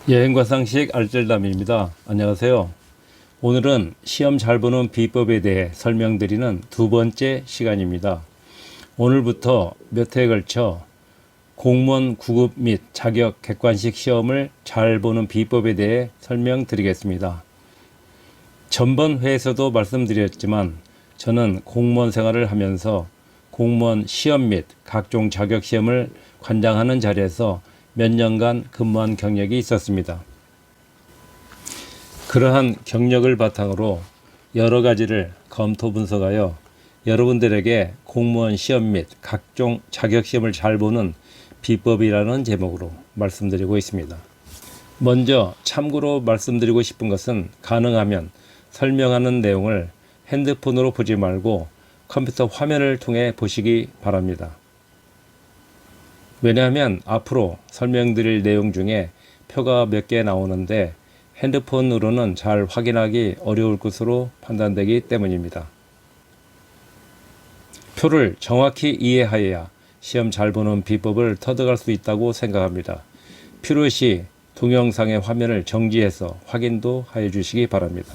여행과 상식 알뜰담입니다. 안녕하세요. 오늘은 시험 잘 보는 비법에 대해 설명드리는 두 번째 시간입니다. 오늘부터 몇 회에 걸쳐 공무원 구급 및 자격 객관식 시험을 잘 보는 비법에 대해 설명드리겠습니다. 전번 회에서도 말씀드렸지만 저는 공무원 생활을 하면서 공무원 시험 및 각종 자격 시험을 관장하는 자리에서 몇 년간 근무한 경력이 있었습니다. 그러한 경력을 바탕으로 여러 가지를 검토 분석하여 여러분들에게 공무원 시험 및 각종 자격 시험을 잘 보는 비법이라는 제목으로 말씀드리고 있습니다. 먼저 참고로 말씀드리고 싶은 것은 가능하면 설명하는 내용을 핸드폰으로 보지 말고 컴퓨터 화면을 통해 보시기 바랍니다. 왜냐하면 앞으로 설명드릴 내용 중에 표가 몇 개 나오는데 핸드폰으로는 잘 확인하기 어려울 것으로 판단되기 때문입니다. 표를 정확히 이해하여야 시험 잘 보는 비법을 터득할 수 있다고 생각합니다. 필요시 동영상의 화면을 정지해서 확인도 하여 주시기 바랍니다.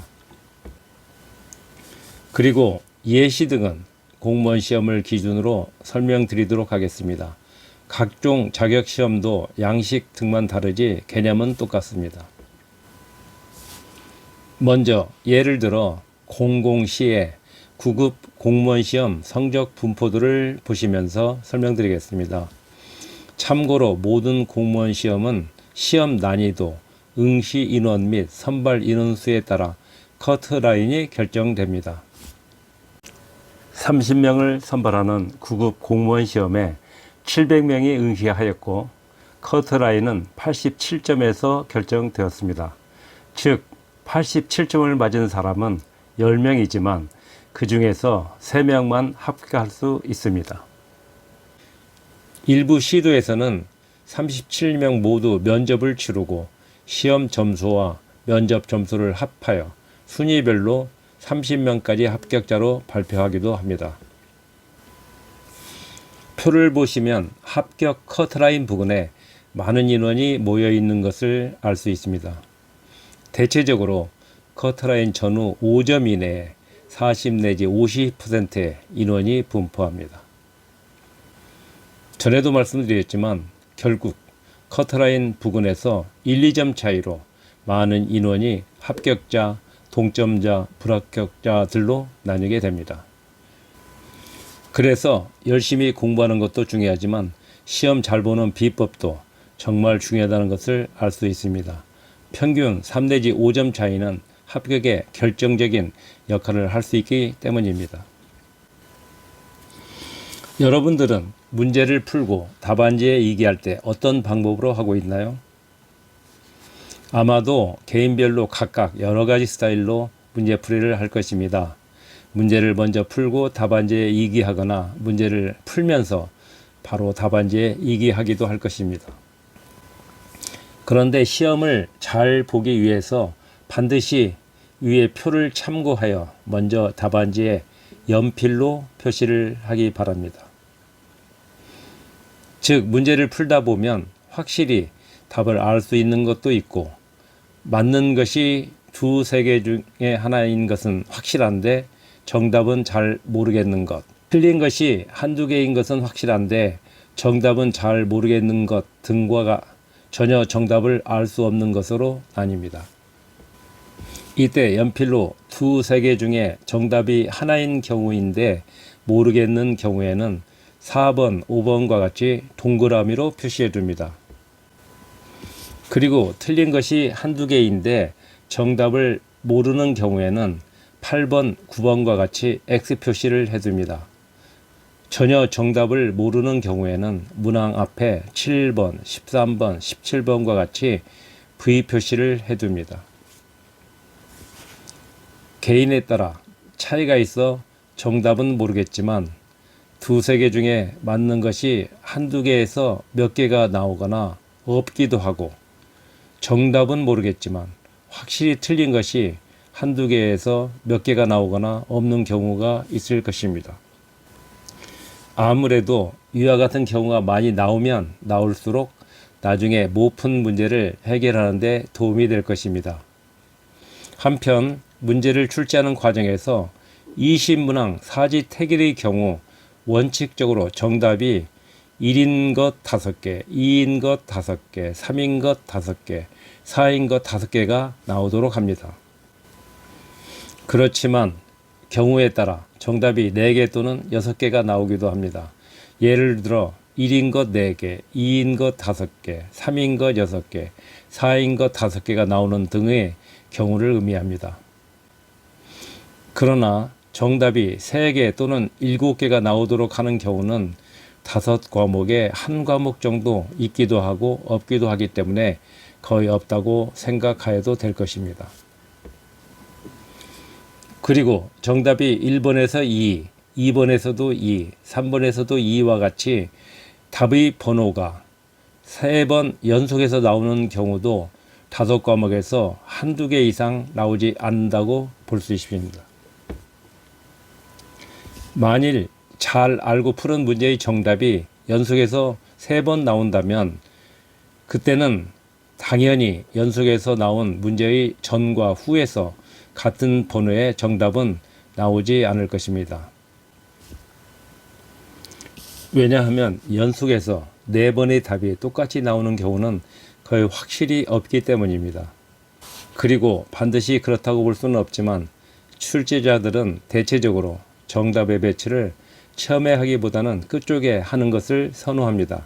그리고 예시 등은 공무원 시험을 기준으로 설명드리도록 하겠습니다. 각종 자격시험도 양식 등만 다르지 개념은 똑같습니다. 먼저 예를 들어 공공시의 구급 공무원 시험 성적 분포도를 보시면서 설명드리겠습니다. 참고로 모든 공무원 시험은 시험 난이도, 응시 인원 및 선발 인원수에 따라 커트라인이 결정됩니다. 30명을 선발하는 구급 공무원 시험에 700명이 응시하였고 커트라인은 87점에서 결정되었습니다. 즉 87점을 맞은 사람은 10명이지만 그 중에서 3명만 합격할 수 있습니다. 일부 시도에서는 37명 모두 면접을 치르고 시험 점수와 면접 점수를 합하여 순위별로 30명까지 합격자로 발표하기도 합니다. 표를 보시면 합격 커트라인 부근에 많은 인원이 모여 있는 것을 알 수 있습니다. 대체적으로 커트라인 전후 5점 이내에 40 내지 50%의 인원이 분포합니다. 전에도 말씀드렸지만 결국 커트라인 부근에서 1, 2점 차이로 많은 인원이 합격자, 동점자, 불합격자들로 나뉘게 됩니다. 그래서 열심히 공부하는 것도 중요하지만 시험 잘 보는 비법도 정말 중요하다는 것을 알 수 있습니다. 평균 3 내지 5점 차이는 합격에 결정적인 역할을 할 수 있기 때문입니다. 여러분들은 문제를 풀고 답안지에 이기할 때 어떤 방법으로 하고 있나요? 아마도 개인별로 각각 여러 가지 스타일로 문제풀이를 할 것입니다. 문제를 먼저 풀고 답안지에 이기하거나 문제를 풀면서 바로 답안지에 이기하기도 할 것입니다. 그런데 시험을 잘 보기 위해서 반드시 위의 표를 참고하여 먼저 답안지에 연필로 표시를 하기 바랍니다. 즉 문제를 풀다 보면 확실히 답을 알 수 있는 것도 있고 맞는 것이 두세 개 중에 하나인 것은 확실한데 정답은 잘 모르겠는 것, 틀린 것이 한두 개인 것은 확실한데 정답은 잘 모르겠는 것 등과 전혀 정답을 알 수 없는 것으로 나뉩니다. 이때 연필로 두세 개 중에 정답이 하나인 경우인데 모르겠는 경우에는 4번, 5번과 같이 동그라미로 표시해 줍니다. 그리고 틀린 것이 한두 개인데 정답을 모르는 경우에는 8번, 9번과 같이 X 표시를 해줍니다. 전혀 정답을 모르는 경우에는 문항 앞에 7번, 13번, 17번과 같이 V 표시를 해둡니다. 개인에 따라 차이가 있어 정답은 모르겠지만 두세 개 중에 맞는 것이 한두 개에서 몇 개가 나오거나 없기도 하고 정답은 모르겠지만 확실히 틀린 것이 한두 개에서 몇 개가 나오거나 없는 경우가 있을 것입니다. 아무래도 이와 같은 경우가 많이 나오면 나올수록 나중에 못 푼 문제를 해결하는 데 도움이 될 것입니다. 한편 문제를 출제하는 과정에서 이신문항 사지택일의 경우 원칙적으로 정답이 1인 것 5개, 2인 것 5개, 3인 것 5개, 4인 것 5개가 나오도록 합니다. 그렇지만 경우에 따라 정답이 4개 또는 6개가 나오기도 합니다. 예를 들어 1인 것 4개, 2인 것 5개, 3인 것 6개, 4인 것 5개가 나오는 등의 경우를 의미합니다. 그러나 정답이 3개 또는 7개가 나오도록 하는 경우는 5과목에 1과목 정도 있기도 하고 없기도 하기 때문에 거의 없다고 생각해도 될 것입니다. 그리고 정답이 1번에서 2, 2번에서도 2, 3번에서도 2와 같이 답의 번호가 3번 연속해서 나오는 경우도 5과목에서 한두 개 이상 나오지 않는다고 볼 수 있습니다. 만일 잘 알고 푸는 문제의 정답이 연속해서 3번 나온다면 그때는 당연히 연속해서 나온 문제의 전과 후에서 같은 번호의 정답은 나오지 않을 것입니다. 왜냐하면 연속해서 4번의 답이 똑같이 나오는 경우는 거의 확실히 없기 때문입니다. 그리고 반드시 그렇다고 볼 수는 없지만 출제자들은 대체적으로 정답의 배치를 처음에 하기보다는 끝쪽에 하는 것을 선호합니다.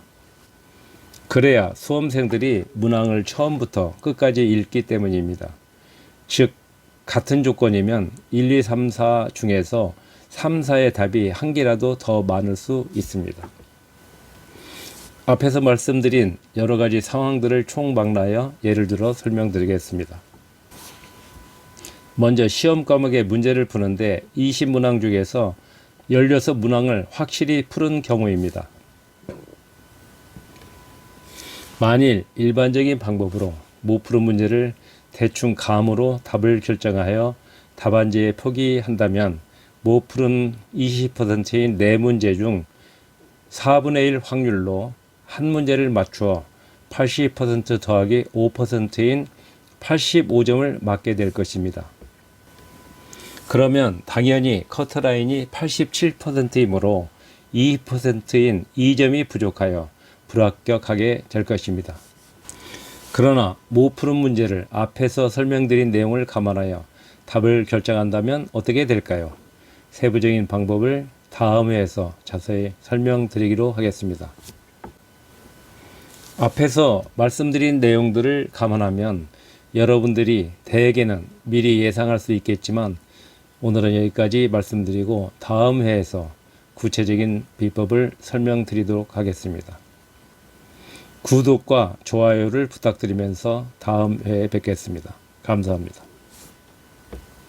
그래야 수험생들이 문항을 처음부터 끝까지 읽기 때문입니다. 즉 같은 조건이면 1, 2, 3, 4 중에서 3, 4의 답이 한 개라도 더 많을 수 있습니다. 앞에서 말씀드린 여러 가지 상황들을 총망라하여 예를 들어 설명드리겠습니다. 먼저 시험 과목의 문제를 푸는데 20문항 중에서 16문항을 확실히 푸는 경우입니다. 만일 일반적인 방법으로 못 푸는 문제를 대충 감으로 답을 결정하여 답안지에 표기한다면 못 푸는 20%인 4문제 중 4분의 1 확률로 한 문제를 맞추어 80% 더하기 5%인 85점을 맞게 될 것입니다. 그러면 당연히 커트라인이 87%이므로 2%인 2점이 부족하여 불합격하게 될 것입니다. 그러나 못 푸는 문제를 앞에서 설명드린 내용을 감안하여 답을 결정한다면 어떻게 될까요? 세부적인 방법을 다음 회에서 자세히 설명드리기로 하겠습니다. 앞에서 말씀드린 내용들을 감안하면 여러분들이 대개는 미리 예상할 수 있겠지만 오늘은 여기까지 말씀드리고 다음 회에서 구체적인 비법을 설명드리도록 하겠습니다. 구독과 좋아요를 부탁드리면서 다음 회에 뵙겠습니다. 감사합니다.